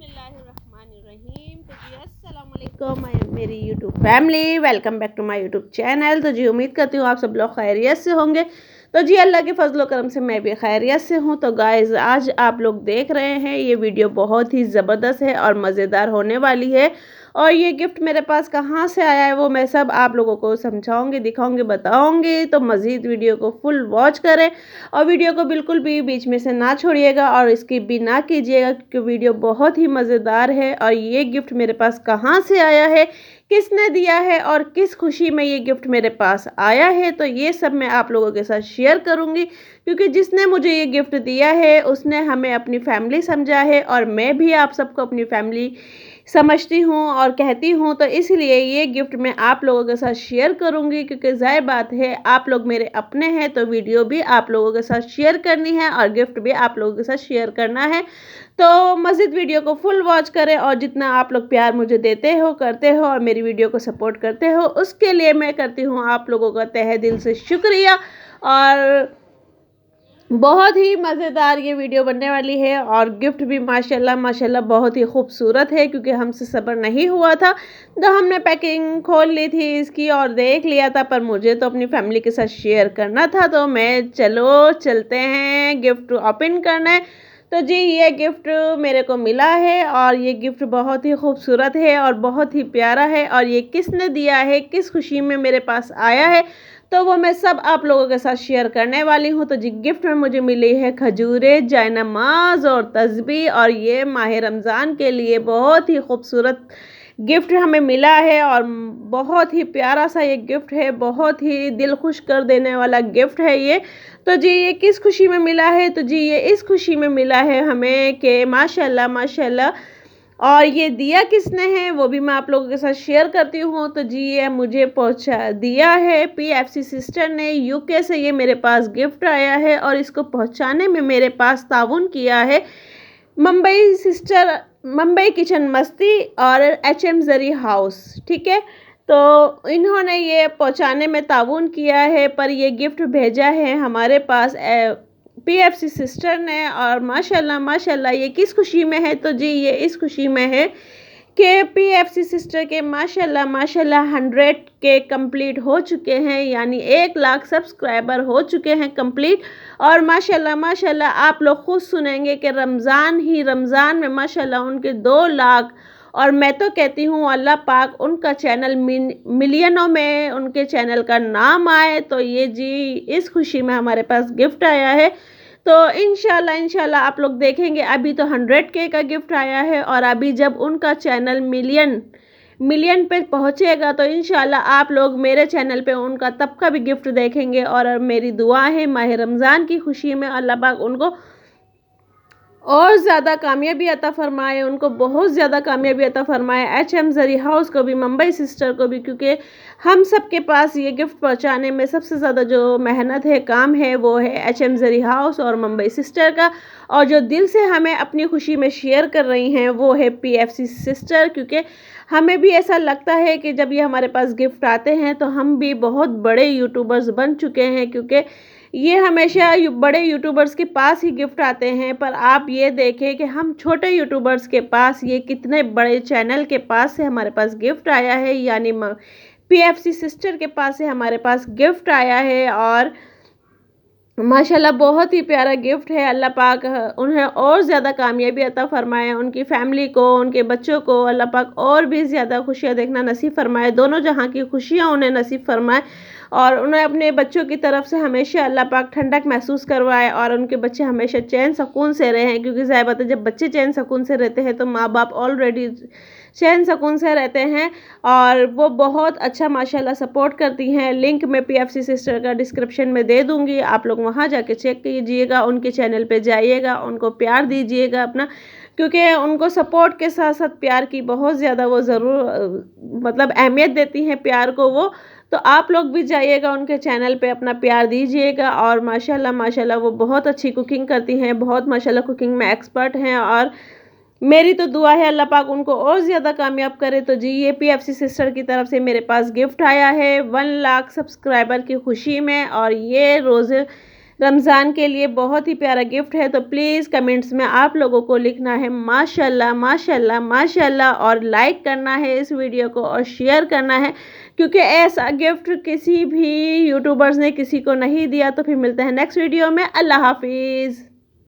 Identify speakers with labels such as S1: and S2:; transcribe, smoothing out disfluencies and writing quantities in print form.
S1: बिस्मिल्लाहिर्रहमानिर्रहीम। तो जी अस्सलाम वालेकुम मेरी YouTube family, welcome back to my YouTube channel. तो जी उम्मीद करती हूँ आप सब लोग खैरियत से होंगे। तो जी अल्लाह के फजल करम से मैं भी खैरियत से हूँ। तो गाइज़ आज आप लोग देख रहे हैं ये वीडियो बहुत ही ज़बरदस्त है और मज़ेदार होने वाली है। और ये गिफ्ट मेरे पास कहाँ से आया है वो मैं सब आप लोगों को समझाऊंगी, दिखाऊंगी, बताऊंगी। तो मज़ीद वीडियो को फुल वॉच करें और वीडियो को बिल्कुल भी बीच में से ना छोड़िएगा और स्किप भी ना कीजिएगा, क्योंकि वीडियो बहुत ही मज़ेदार है। और ये गिफ्ट मेरे पास कहाँ से आया है, किसने दिया है और किस खुशी में ये गिफ्ट मेरे पास आया है, तो ये सब मैं आप लोगों के साथ शेयर करूँगी। क्योंकि जिसने मुझे ये गिफ्ट दिया है उसने हमें अपनी फैमिली समझा है और मैं भी आप सबको अपनी फैमिली समझती हूँ और कहती हूँ। तो इसलिए ये गिफ्ट मैं आप लोगों के साथ शेयर करूँगी, क्योंकि ज़ाहिर बात है आप लोग मेरे अपने हैं तो वीडियो भी आप लोगों के साथ शेयर करनी है और गिफ्ट भी आप लोगों के साथ शेयर करना है। तो मज़ीद वीडियो को फुल वॉच करें और जितना आप लोग प्यार मुझे देते हो, करते हो और मेरी वीडियो को सपोर्ट करते हो, उसके लिए मैं करती हूँ आप लोगों का तहे दिल से शुक्रिया। और बहुत ही मज़ेदार ये वीडियो बनने वाली है और गिफ्ट भी माशाल्लाह माशाल्लाह बहुत ही खूबसूरत है, क्योंकि हमसे सब्र नहीं हुआ था तो हमने पैकिंग खोल ली थी इसकी और देख लिया था, पर मुझे तो अपनी फैमिली के साथ शेयर करना था। तो मैं चलो चलते हैं गिफ्ट ओपन करने। तो जी ये गिफ्ट मेरे को मिला है और ये गिफ्ट बहुत ही खूबसूरत है और बहुत ही प्यारा है। और ये किसने दिया है, किस खुशी में मेरे पास आया है, तो वो मैं सब आप लोगों के साथ शेयर करने वाली हूँ। तो जी गिफ्ट में मुझे मिली है खजूरें, जायनमाज और तस्बीह। और ये माह रमज़ान के लिए बहुत ही खूबसूरत गिफ्ट हमें मिला है और बहुत ही प्यारा सा ये गिफ्ट है, बहुत ही दिल खुश कर देने वाला गिफ्ट है ये। तो जी ये किस खुशी में मिला है, तो जी ये इस खुशी में मिला है हमें कि माशाल्लाह माशाल्लाह। और ये दिया किसने है वो भी मैं आप लोगों के साथ शेयर करती हूँ। तो जी ये मुझे पहुँचा दिया है PFC सिस्टर ने, UK से ये मेरे पास गिफ्ट आया है और इसको पहुँचाने में मेरे पास ताउन किया है मुंबई सिस्टर, मुंबई किचन मस्ती और HM ज़री हाउस। ठीक है, तो इन्होंने ये पहुँचाने में ताउन किया है, पर ये गिफ्ट भेजा है हमारे पास PFC सिस्टर ने। और माशाल्लाह माशाल्लाह ये किस खुशी में है, तो जी ये इस खुशी में है कि PFC सिस्टर के माशाल्लाह माशाल्लाह 100 के कंप्लीट हो चुके हैं, यानी 1 लाख सब्सक्राइबर हो चुके हैं कंप्लीट। और माशाल्लाह माशाल्लाह आप लोग खुद सुनेंगे कि रमज़ान में माशाल्लाह उनके 2 लाख। और मैं तो कहती हूँ अल्लाह पाक उनका चैनल मिलियनों में उनके चैनल का नाम आए। तो ये जी इस खुशी में हमारे पास गिफ्ट आया है। तो इंशाल्लाह इंशाल्लाह आप लोग देखेंगे, अभी तो 100K का गिफ्ट आया है और अभी जब उनका चैनल मिलियन पे पहुंचेगा तो इंशाल्लाह आप लोग मेरे चैनल पे उनका तब का भी गिफ्ट देखेंगे। और मेरी दुआ है माह रमज़ान की खुशी में अल्लाह पाक उनको और ज़्यादा कामयाबी अता फ़रमाए, उनको बहुत ज़्यादा कामयाबी अता फ़रमाए, HM ज़री हाउस को भी, मुंबई सिस्टर को भी, क्योंकि हम सब के पास ये गिफ्ट पहुंचाने में सबसे ज़्यादा जो मेहनत है, काम है, वो है HM ज़री हाउस और मुंबई सिस्टर का। और जो दिल से हमें अपनी खुशी में शेयर कर रही हैं वो है PFC सिस्टर, क्योंकि हमें भी ऐसा लगता है कि जब ये हमारे पास गिफ्ट आते हैं तो हम भी बहुत बड़े यूट्यूबर्स बन चुके हैं, क्योंकि ये हमेशा बड़े यूट्यूबर्स के पास ही गिफ्ट आते हैं। पर आप ये देखें कि हम छोटे यूट्यूबर्स के पास ये कितने बड़े चैनल के पास से हमारे पास गिफ्ट आया है, यानी PFC सिस्टर के पास से हमारे पास गिफ्ट आया है। और माशाल्लाह बहुत ही प्यारा गिफ्ट है। अल्लाह पाक उन्हें और ज़्यादा कामयाबी अता फ़रमाए, उनकी फ़ैमिली को, उनके बच्चों को अल्लाह पाक और भी ज़्यादा खुशियाँ देखना नसीब फ़रमाए, दोनों जहाँ की खुशियाँ उन्हें नसीब फ़रमाए और उन्हें अपने बच्चों की तरफ से हमेशा अल्लाह पाक ठंडक महसूस करवाए और उनके बच्चे हमेशा चैन सुकून से रहें। क्योंकि ज़ाहिर बात है जब बच्चे चैन सुकून से रहते हैं तो माँ बाप ऑलरेडी चैन सुकून से रहते हैं और वो बहुत अच्छा माशाल्लाह सपोर्ट करती हैं। लिंक मैं PFC सिस्टर का डिस्क्रिप्शन में दे दूँगी, आप लोग वहाँ जाके चेक कीजिएगा, उनके चैनल पे जाइएगा, उनको प्यार दीजिएगा अपना, क्योंकि उनको सपोर्ट के साथ साथ प्यार की बहुत ज़्यादा वो ज़रूर मतलब अहमियत देती हैं प्यार को वो। तो आप लोग भी जाइएगा उनके चैनल पे, अपना प्यार दीजिएगा। और माशाल्लाह माशाल्लाह वो बहुत अच्छी कुकिंग करती हैं, बहुत माशाल्लाह कुकिंग में एक्सपर्ट हैं और मेरी तो दुआ है अल्लाह पाक उनको और ज़्यादा कामयाब करे। तो जी ये PFC सिस्टर की तरफ से मेरे पास गिफ्ट आया है 1 लाख सब्सक्राइबर की खुशी में। और ये रोज़े रमज़ान के लिए बहुत ही प्यारा गिफ्ट है। तो प्लीज़ कमेंट्स में आप लोगों को लिखना है माशाल्लाह माशाल्लाह माशाल्लाह, और लाइक करना है इस वीडियो को और शेयर करना है, क्योंकि ऐसा गिफ्ट किसी भी यूट्यूबर्स ने किसी को नहीं दिया। तो फिर मिलते हैं नेक्स्ट वीडियो में। अल्लाह हाफिज़।